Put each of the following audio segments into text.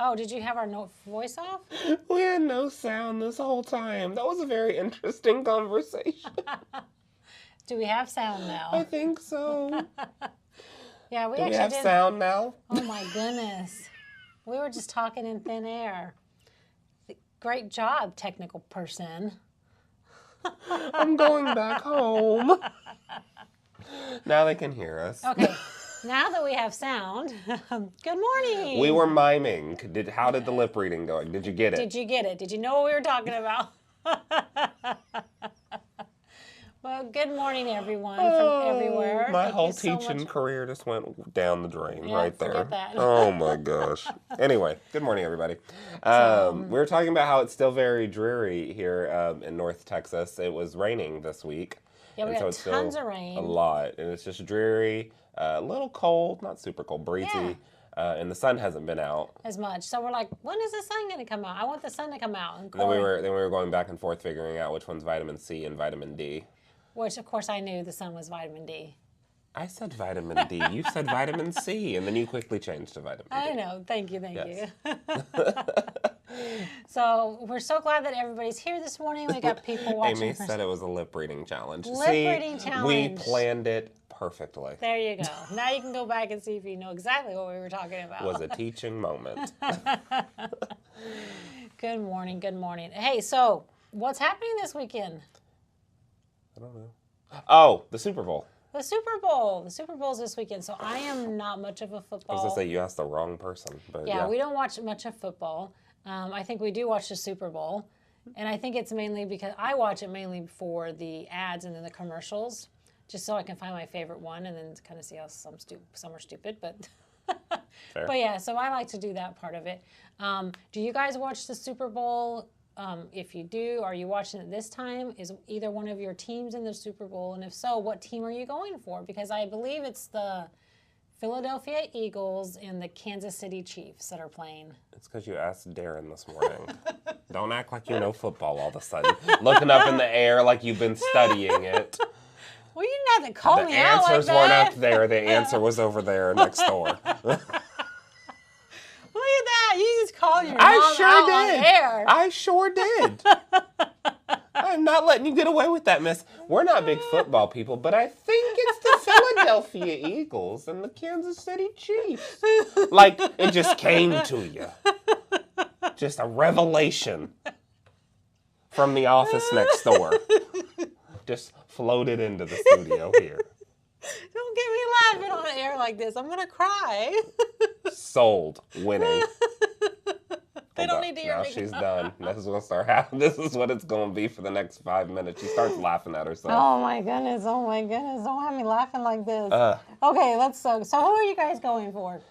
Oh, did you have our voice off? We had no sound this whole time. That was a very interesting conversation. Do we have sound now? I think so. Yeah, we Do actually we have did. sound now? Oh my goodness. We were just talking in thin air. Great job, technical person. I'm going back home. Now they can hear us. Okay. Now that we have sound, good morning. We were miming. How did the lip reading go? Did you get it? Did you get it? Did you know what we were talking about? Well, good morning, everyone from everywhere. My Thank whole you so teaching much. career just went down the drain right there. Forget that. Oh my gosh. Anyway, good morning, everybody. We were talking about how it's still very dreary here in North Texas. It was raining this week. Yeah, we and got so tons of rain. A lot. And it's just dreary, a little cold, not super cold, breezy. Yeah. And the sun hasn't been out. As much. So we're like, when is the sun going to come out? I want the sun to come out. And then we were going back and forth figuring out which one's vitamin C and vitamin D. Which, of course, I knew the sun was vitamin D. I said vitamin D. You said vitamin C, and then you quickly changed to vitamin D. I know. Thank you. Yes. So we're so glad that everybody's here this morning. We got people watching. Amy said it was a lip reading challenge. Reading challenge. We planned it perfectly. There you go. Now you can go back and see if you know exactly what we were talking about. It was a teaching moment. Good morning. Good morning. Hey, so what's happening this weekend? I don't know. Oh, the Super Bowl. The Super Bowl. The Super Bowl's this weekend, so I am not much of a football. I was going to say, you asked the wrong person. But yeah, we don't watch much of football. I think we do watch the Super Bowl, and I think it's mainly because I watch it mainly for the ads and then the commercials, just so I can find my favorite one and then kind of see how some are stupid, but... Fair. But yeah, so I like to do that part of it. Do you guys watch the Super Bowl? If you do, are you watching it this time? Is either one of your teams in the Super Bowl? And if so, what team are you going for? Because I believe it's the Philadelphia Eagles and the Kansas City Chiefs that are playing. It's because you asked Darren this morning. Don't act like you know football all of a sudden. Looking up in the air like you've been studying it. Well, you didn't have to call me out like that. The answers weren't up there. The answer was over there next door. Look at that. You just called your mom out on air. I sure did. I'm not letting you get away with that, miss. We're not big football people, but I think it's the Philadelphia Eagles and the Kansas City Chiefs. Like, it just came to you. Just a revelation from the office next door. Just floated into the studio here. Don't get me laughing on air like this. I'm going to cry. Sold. Winning. They don't need to hear now me. She's done. This is gonna start happening. This is what it's gonna be for the next 5 minutes. She starts laughing at herself. Oh my goodness. Oh my goodness. Don't have me laughing like this. Okay, let's so who are you guys going for?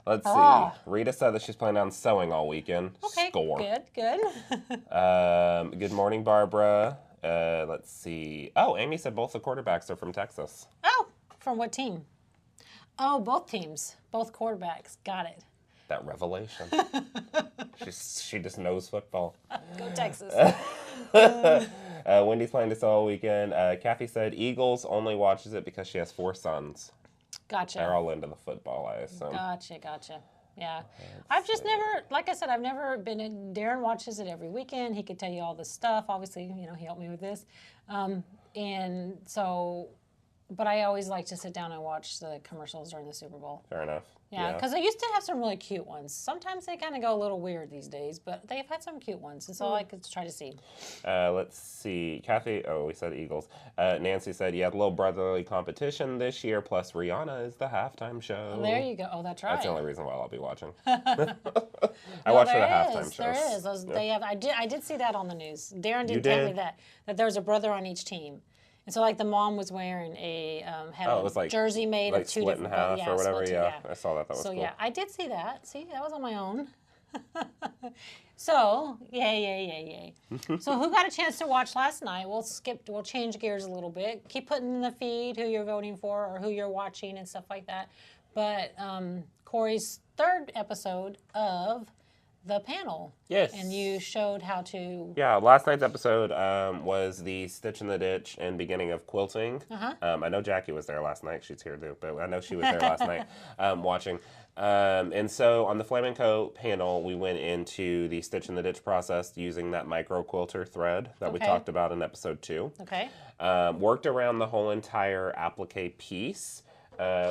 Let's see. Rita said that she's planning on sewing all weekend. Okay, Score. Good. Good morning, Barbara. Let's see. Oh, Amy said both the quarterbacks are from Texas. Oh, from what team? Oh, both teams. Both quarterbacks. Got it. That revelation. She just knows football. Go Texas. Wendy's planning to sew all weekend. Kathy said Eagles only watches it because she has 4 sons. Gotcha. They're all into the football, I assume. Gotcha. Yeah. I've just never, like I said, I've never been in, Darren watches it every weekend. He could tell you all this stuff. Obviously, he helped me with this. And so, but I always like to sit down and watch the commercials during the Super Bowl. Fair enough. Yeah, because they used to have some really cute ones. Sometimes they kind of go a little weird these days, but they've had some cute ones, and so I could try to see. Let's see. Kathy, we said Eagles. Nancy said, you had little brotherly competition this year, plus Rihanna is the halftime show. Oh, there you go. Oh, that's right. That's the only reason why I'll be watching. I watch for the halftime shows. There is. They have. I did see that on the news. Darren did tell me that there was a brother on each team. And so, like, the mom was wearing a jersey made of 2 different... split in half or whatever, yeah. I saw that. That was cool. So, yeah, I did see that. See, that was on my own. So, yay. So, who got a chance to watch last night? We'll change gears a little bit. Keep putting in the feed who you're voting for or who you're watching and stuff like that. But Corey's 3rd episode of the panel. Yes. And you showed how to... Yeah, last night's episode was the Stitch in the Ditch and beginning of Quilting. I know Jackie was there last night. She's here too, but I know she was there last night watching. And so on the flamenco panel, we went into the stitch in the ditch process using that micro quilter thread that we talked about in episode 2. Okay. Worked around the whole entire applique piece.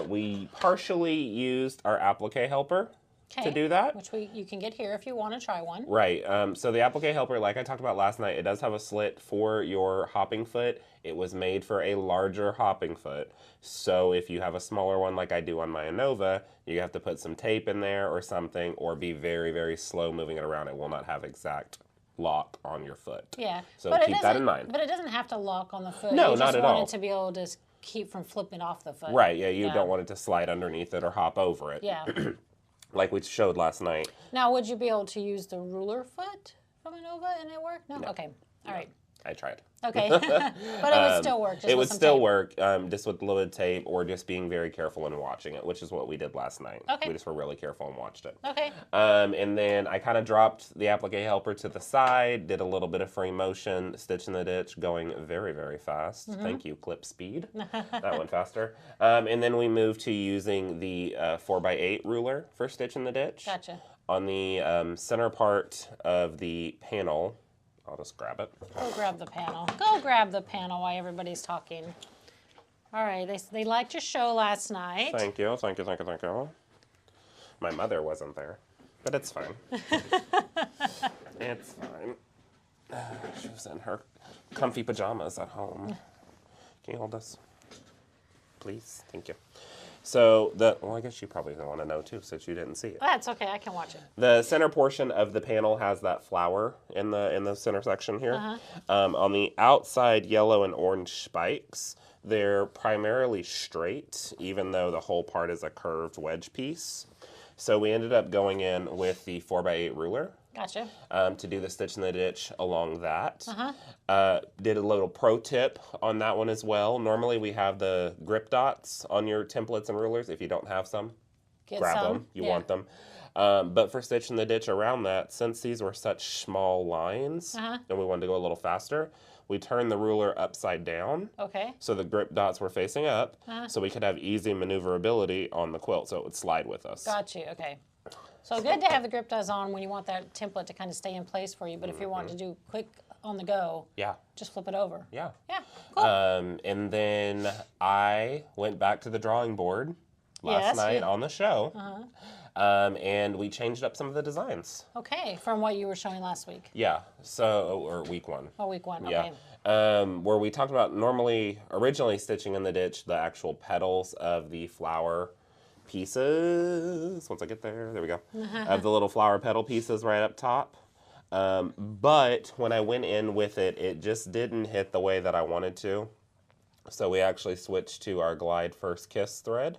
We partially used our applique helper to do that. Which you can get here if you want to try one. Right. So the applique helper, like I talked about last night, it does have a slit for your hopping foot. It was made for a larger hopping foot. So if you have a smaller one like I do on my Anova, you have to put some tape in there or something, or be very, very slow moving it around. It will not have exact lock on your foot. Yeah. So keep that in mind. But it doesn't have to lock on the foot. No, you not just at want all. it to be able to keep from flipping off the foot. Right. Yeah. You don't want it to slide underneath it or hop over it. Yeah. Like we showed last night. Now, would you be able to use the ruler foot from Anova and it work? No? Okay. All right. I tried. Okay. But it would still work. It would still work, just with a little bit of tape or just being very careful and watching it, which is what we did last night. Okay. We just were really careful and watched it. Okay. And then I kind of dropped the applique helper to the side, did a little bit of free motion, stitch in the ditch, going very, very fast. Thank you, clip speed. That went faster. And then we moved to using the 4x8 ruler for stitch in the ditch. Gotcha. On the center part of the panel, I'll just grab it. Go grab the panel. Go grab the panel while everybody's talking. All right. They liked your show last night. Thank you, thank you, thank you, thank you. My mother wasn't there, but it's fine. It's fine. She was in her comfy pajamas at home. Can you hold this? Please, thank you. So, well, I guess you probably don't want to know too, since you didn't see it. That's okay. I can watch it. The center portion of the panel has that flower in the center section here. On the outside, yellow and orange spikes, they're primarily straight, even though the whole part is a curved wedge piece. So we ended up going in with the 4x8 ruler. Gotcha. To do the stitch in the ditch along that. Did a little pro tip on that one as well. Normally we have the grip dots on your templates and rulers. If you don't have some, grab them. You want them. But for stitch in the ditch around that, since these were such small lines and we wanted to go a little faster, we turned the ruler upside down. Okay. So the grip dots were facing up, so we could have easy maneuverability on the quilt, so it would slide with us. Got you. Okay. So good to have the grip dots on when you want that template to kind of stay in place for you. But if you want to do quick on the go, just flip it over. Yeah. Yeah. Cool. And then I went back to the drawing board last night on the show. And we changed up some of the designs. Okay, from what you were showing last week. Yeah, so, or week 1. Oh, week 1, okay. Yeah. Where we talked about originally stitching in the ditch, the actual petals of the flower pieces. Once I get there we go. Of the little flower petal pieces right up top. But when I went in with it, it just didn't hit the way that I wanted to. So we actually switched to our Glide First Kiss thread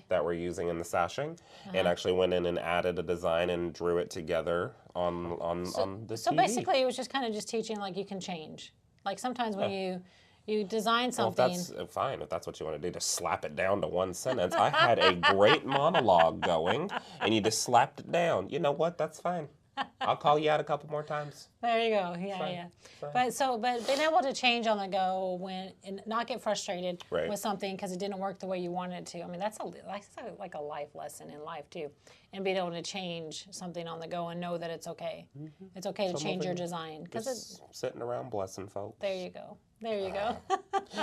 that we're using in the sashing, and actually went in and added a design and drew it together on the TV. So basically it was just kind of just teaching like you can change. Like sometimes when you design something. Well, if that's fine. If that's what you want to do, just slap it down to one sentence. I had a great monologue going, and you just slapped it down. You know what? That's fine. I'll call you out a couple more times. There you go. Yeah. But being able to change on the go and not get frustrated with something because it didn't work the way you wanted it to. I mean, that's like a life lesson in life too, and being able to change something on the go and know that it's okay. It's okay to change your design because it's sitting around blessing folks. There you go. There you go.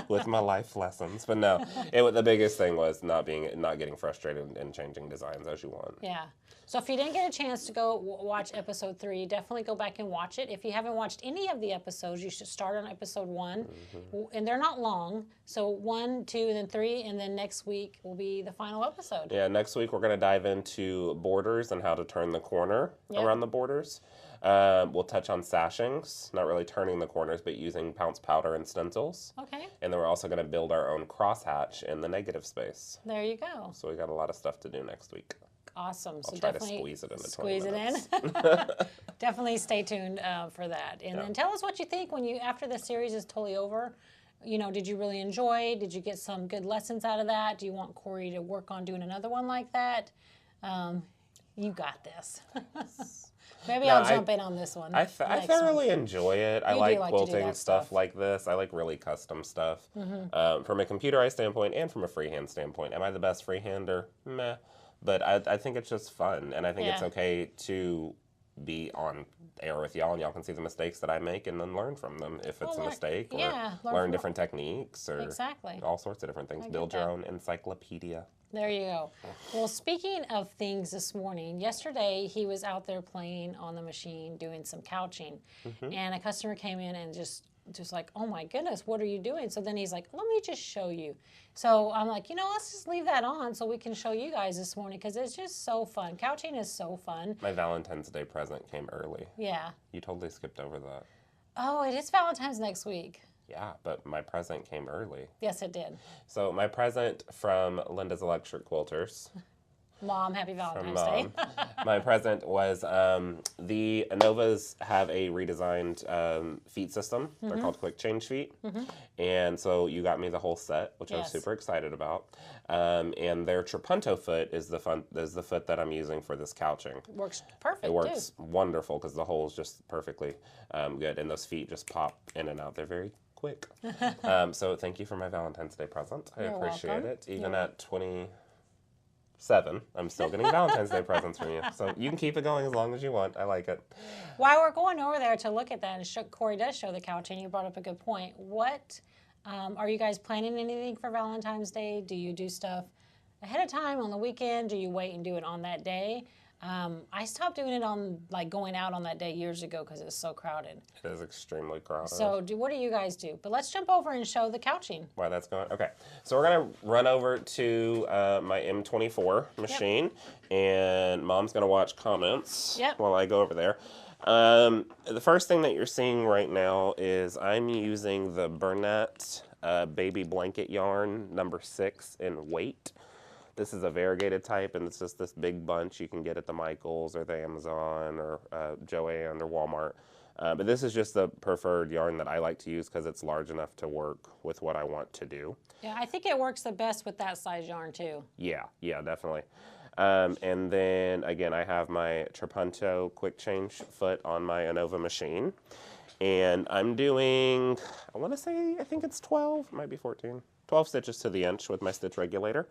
With my life lessons, but no, the biggest thing was not getting frustrated and changing designs as you want. Yeah. So if you didn't get a chance to go watch episode 3, definitely go back and watch it. If you haven't watched any of the episodes, you should start on episode 1. And they're not long. So 1, 2, and then 3, and then next week will be the final episode. Yeah, next week we're going to dive into borders and how to turn the corner around the borders. We'll touch on sashings, not really turning the corners, but using pounce powder and stencils. Okay. And then we're also going to build our own crosshatch in the negative space. There you go. So we got a lot of stuff to do next week. Awesome. I'll try to squeeze it into 20 minutes. Definitely stay tuned for that. And then tell us what you think after the series is totally over. You know, did you really enjoy? Did you get some good lessons out of that? Do you want Corey to work on doing another one like that? You got this. Maybe I'll jump in on this one. I thoroughly enjoy it. I like quilting stuff like this. I like really custom stuff. From a computerized standpoint and from a freehand standpoint. Am I the best freehander? Meh. But I think it's just fun, and I think it's Yeah. okay to be on air with y'all, and y'all can see the mistakes that I make and then learn from them if it's a mistake, or yeah, learn different techniques, or Exactly. all sorts of different things. Build your that. own encyclopedia. There you go. Well, speaking of things this morning, yesterday he was out there playing on the machine doing some couching, and a customer came in and just like, oh my goodness, what are you doing? So then he's like, let me just show you. So I'm like, let's just leave that on so we can show you guys this morning because it's just so fun. Couching is so fun. My Valentine's Day present came early. Yeah. You totally skipped over that. Oh, it is Valentine's next week. Yeah, but my present came early. Yes, it did. So my present from Linda's Electric Quilters. Mom, happy From Valentine's Day. My present was the Anovas have a redesigned feet system. They're called quick change feet. And so you got me the whole set, which I was super excited about. And their Trapunto foot is the foot that I'm using for this couching. Works perfect. It works wonderful because the hole is just perfectly good, and those feet just pop in and out. They're very quick. So thank you for my Valentine's Day present. I appreciate it. Even at 27, I'm still getting Valentine's Day presents from you. So you can keep it going as long as you want. I like it. While we're going over there to look at that, and Corey does show the couch, and you brought up a good point. What are you guys planning anything for Valentine's Day? Do you do stuff ahead of time on the weekend? Do you wait and do it on that day? I stopped doing it on going out on that day years ago because it's so crowded. It is extremely crowded. So what do you guys do? But let's jump over and show the couching. Why that's going. Okay, so we're gonna run over to my M24 machine, and Mom's gonna watch comments while I go over there. The first thing that you're seeing right now is I'm using the Burnett baby blanket yarn number 6 in weight. This is a variegated type, and it's just this big bunch you can get at the Michaels or the Amazon or Joann or Walmart. But this is just the preferred yarn that I like to use because it's large enough to work with what I want to do. Yeah, I think it works the best with that size yarn too. Yeah, definitely. And then, again, I have my Trapunto quick change foot on my Anova machine. And I'm doing, I think it's 12, it might be 14. 12 stitches to the inch with my stitch regulator.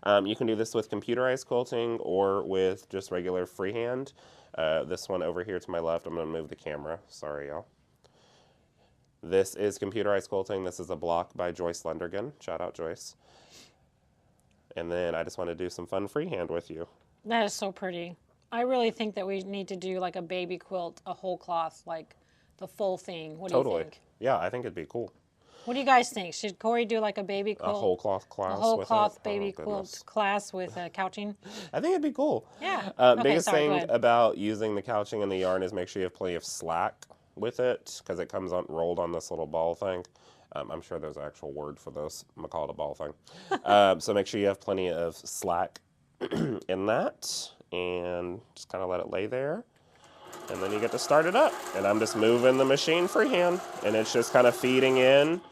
You can do this with computerized quilting or with just regular freehand. This one over here to my left, I'm going to move the camera. Sorry, y'all. This is computerized quilting. This is a block by Joyce Lundergan. Shout out, Joyce. And then I just want to do some fun freehand with you. That is so pretty. I really think that we need to do like a baby quilt, a whole cloth, like the full thing. What do you think? Yeah, I think it'd be cool. What do you guys think? Should Corey do like a baby quilt? A whole cloth class. A whole cloth it? baby quilt class with couching? I think it'd be cool. Yeah. Biggest thing about using the couching and the yarn is make sure you have plenty of slack with it because it comes rolled on this little ball thing. I'm sure there's an actual word for this. I'm going to call it a ball thing. So make sure you have plenty of slack in that and just kind of let it lay there. And then you get to start it up. And I'm just moving the machine freehand. And it's just kind of feeding in.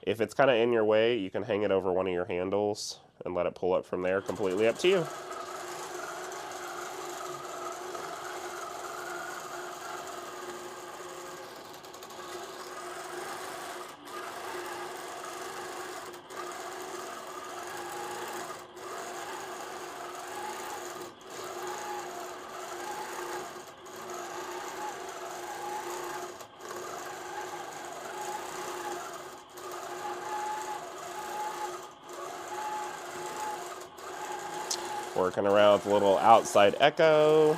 If it's kind of in your way, you can hang it over one of your handles and let it pull up from there. Completely up to you. Working around with a little outside echo.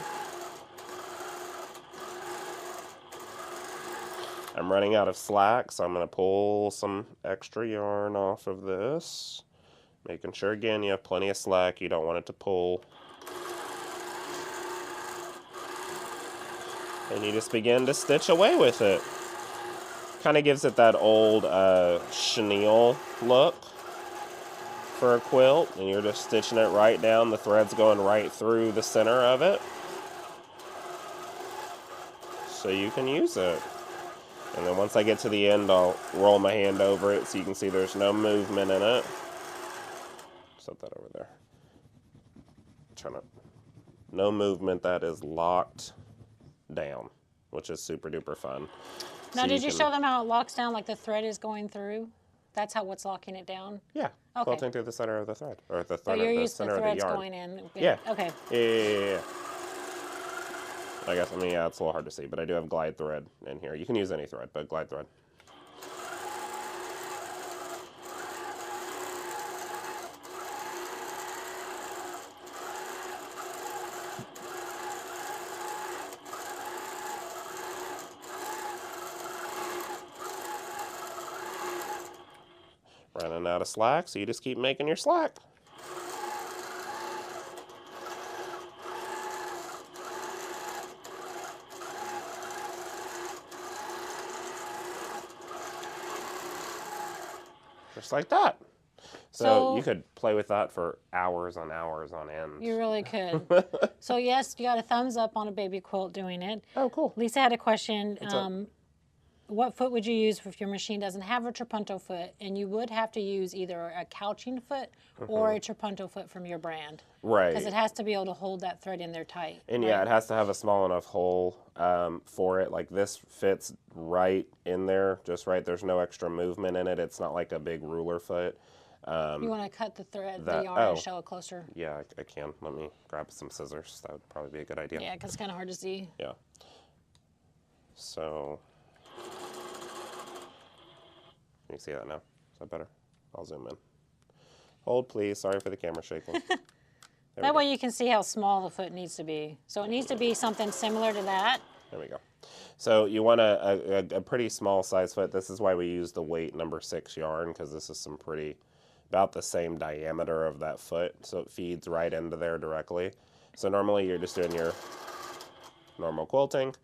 I'm running out of slack, so I'm going to pull some extra yarn off of this. Making sure, again, you have plenty of slack. You don't want it to pull. And you just begin to stitch away with it. Kind of gives it that old chenille look for a quilt, and you're just stitching it right down. The thread's going right through the center of it, so you can use it. And then once I get to the end, I'll roll my hand over it so you can see there's no movement in it. Set that over there. No movement. That is locked down, which is super duper fun. Now, did you show them how it locks down, like the thread is going through That's how what's locking it down? Yeah. Okay. Quilting through the center of the thread. Or the So thread you're of the used to center of the threads yarn. going in. Yeah. Okay. Yeah. I guess, it's a little hard to see, but I do have glide thread in here. You can use any thread, but glide thread. Running out of slack, so you just keep making your slack. Just like that. So you could play with that for hours on hours on end. You really could. So yes, you got a thumbs up on a baby quilt doing it. Oh, cool. Lisa had a question. What foot would you use if your machine doesn't have a trapunto foot? And you would have to use either a couching foot or a trapunto foot from your brand. Right. Because it has to be able to hold that thread in there tight. And right? yeah, it has to have a small enough hole for it. Like this fits right in there, just right. There's no extra movement in it. It's not like a big ruler foot. You want to cut the thread, the yarn, and show it closer? Yeah, I can. Let me grab some scissors. That would probably be a good idea. Yeah, because it's kind of hard to see. Yeah. So, can you see that now? Is that better? I'll zoom in. Hold, please. Sorry for the camera shaking. That way you can see how small the foot needs to be. So it needs to be something similar to that. There we go. So you want a pretty small size foot. This is why we use the weight number 6 yarn, because this is some pretty, about the same diameter of that foot. So it feeds right into there directly. So normally you're just doing your normal quilting.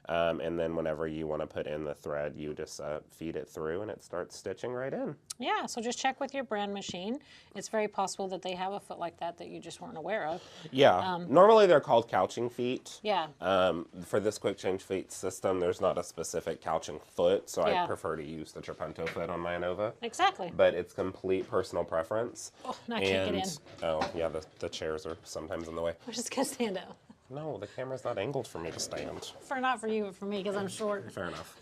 And then whenever you want to put in the thread, you just feed it through and it starts stitching right in. Yeah, so just check with your brand machine. It's very possible that they have a foot like that you just weren't aware of. Yeah, normally they're called couching feet. Yeah. For this quick change feet system, there's not a specific couching foot, so Yeah. I prefer to use the trapunto foot on my Anova. Exactly. But it's complete personal preference. Oh, now I can't get in. Oh, yeah, the chairs are sometimes in the way. We're just going to stand up. No, the camera's not angled for me to stand. Not for you, but for me, because I'm short. Fair enough.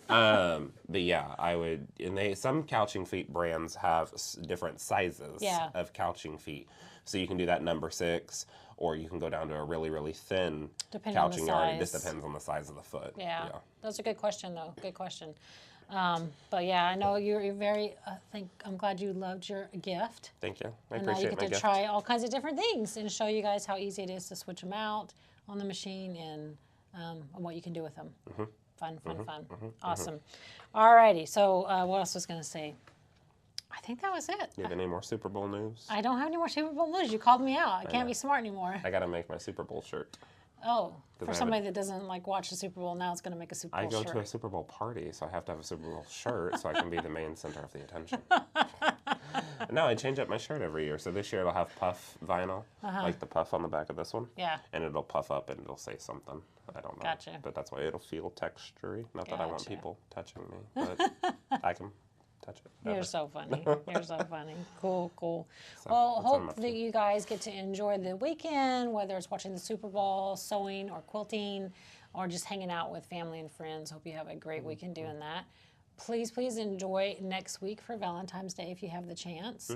But yeah, I would, and some couching feet brands have different sizes of couching feet. So you can do that number 6, or you can go down to a really, really thin couching yarn. It just depends on the size of the foot. Yeah. That's a good question, though. Good question. But yeah, I know you're very, I'm glad you loved your gift. Thank you. I And appreciate now you get to try all kinds of different things and show you guys how easy it is to switch them out on the machine and what you can do with them. Fun. Awesome. Alrighty, so what else was I going to say? I think that was it. You have any more Super Bowl news? I don't have any more Super Bowl news. You called me out. I can't be smart anymore. I got to make my Super Bowl shirt. Oh, for somebody that doesn't watch the Super Bowl, now it's going to make a Super Bowl shirt. I go to a Super Bowl party, so I have to have a Super Bowl shirt so I can be the main center of the attention. No, I change up my shirt every year. So this year it'll have puff vinyl, like the puff on the back of this one. Yeah. And it'll puff up and it'll say something. I don't know. Gotcha. But that's why it'll feel textury. Not that I want people touching me, but I can touch it. You're so funny. You're so funny. Cool. So, well, hope that you guys get to enjoy the weekend, whether it's watching the Super Bowl, sewing, or quilting, or just hanging out with family and friends. Hope you have a great weekend doing that. Please enjoy next week for Valentine's Day if you have the chance,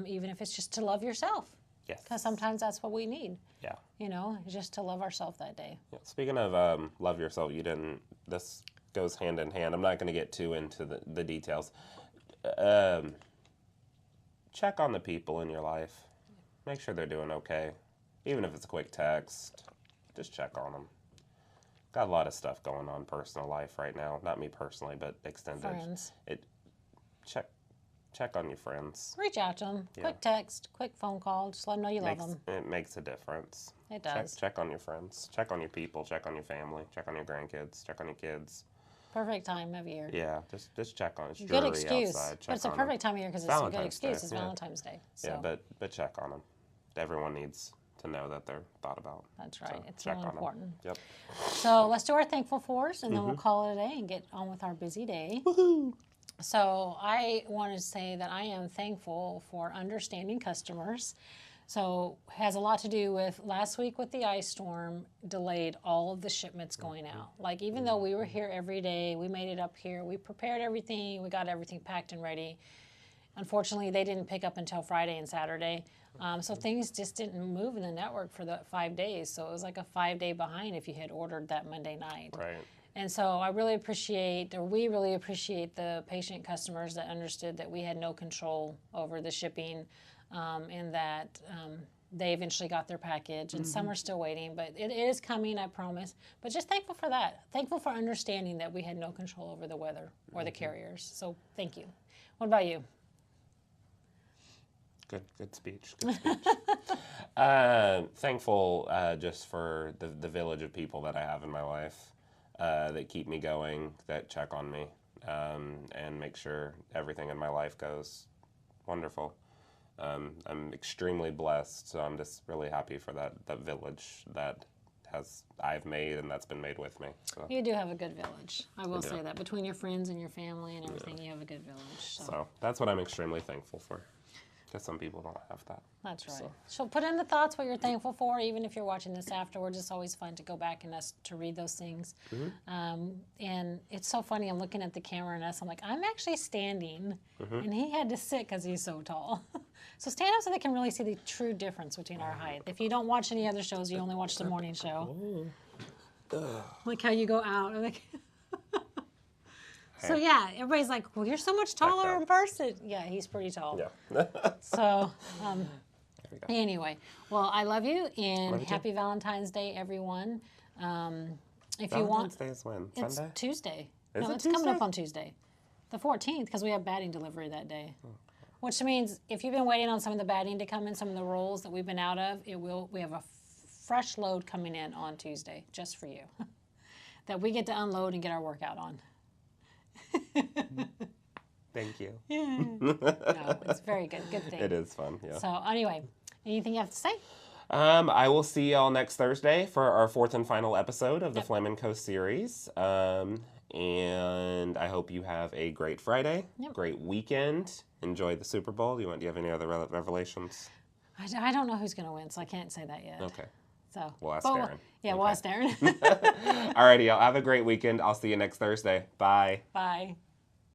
even if it's just to love yourself. Yes. Because sometimes that's what we need. Yeah. You know, just to love ourselves that day. Yeah. Speaking of love yourself, this goes hand in hand. I'm not going to get too into the details. Check on the people in your life. Make sure they're doing okay. Even if it's a quick text, just check on them. Got a lot of stuff going on personal life right now. Not me personally, but extended. Friends. Check on your friends. Reach out to them. Yeah. Quick text, quick phone call. Just let them know you love them. It makes a difference. It does. Check on your friends. Check on your people. Check on your family. Check on your grandkids. Check on your kids. Perfect time of year. Yeah, just check on it. It's good excuse. Outside. But it's a perfect time of year because it's a good excuse. It's Valentine's Day. So. Yeah, but check on them. Everyone needs to know that they're thought about. That's right. So it's really important. Yep. So let's do our thankful fours, and then we'll call it a day and get on with our busy day. Woohoo! So I want to say that I am thankful for understanding customers So has a lot to do with last week with the ice storm delayed all of the shipments going out. Like even though we were here every day, we made it up here, we prepared everything, we got everything packed and ready. Unfortunately, they didn't pick up until Friday and Saturday. So things just didn't move in the network for the 5 days. So it was like a 5-day behind if you had ordered that Monday night. Right. And so we really appreciate the patient customers that understood that we had no control over the shipping, and that they eventually got their package, and some are still waiting, but it is coming, I promise. But just thankful for that. Thankful for understanding that we had no control over the weather or the carriers. So thank you. What about you? Good speech. Good speech. Thankful just for the village of people that I have in my life that keep me going, that check on me, and make sure everything in my life goes wonderful. I'm extremely blessed, so I'm just really happy for that village that I've made and that's been made with me. So. You do have a good village. I will say that. Between your friends and your family and everything, you have a good village. So that's what I'm extremely thankful for. Because some people don't have that. That's right. So put in the thoughts what you're thankful for, even if you're watching this afterwards. It's always fun to go back and to read those things. And it's so funny. I'm looking at the camera and I'm like, I'm actually standing. And he had to sit because he's so tall. So stand up so they can really see the true difference between our height. If you don't watch any other shows, you only watch the morning show. Like how you go out. So yeah, everybody's like, well, you're so much taller in person. Yeah, he's pretty tall. Yeah. So anyway, well, I love you, and happy Valentine's Day, everyone. If you want, Valentine's Day is when? it's Sunday? Tuesday. Is it it's coming up Tuesday? on Tuesday, the 14th, because we have batting delivery that day. Which means if you've been waiting on some of the batting to come in, some of the rolls that we've been out of, we have a fresh load coming in on Tuesday, just for you, that we get to unload and get our workout on. Thank you. No, it's very good. Good thing. It is fun, yeah. So anyway, anything you have to say? I will see y'all next Thursday for our 4th and final episode of the Flamenco series. And I hope you have a great Friday, great weekend. Enjoy the Super Bowl. Do you have any other revelations? I don't know who's going to win, so I can't say that yet. Okay. So We'll ask Darren. Yeah, we'll ask Darren. Alrighty, y'all. Have a great weekend. I'll see you next Thursday. Bye. Bye.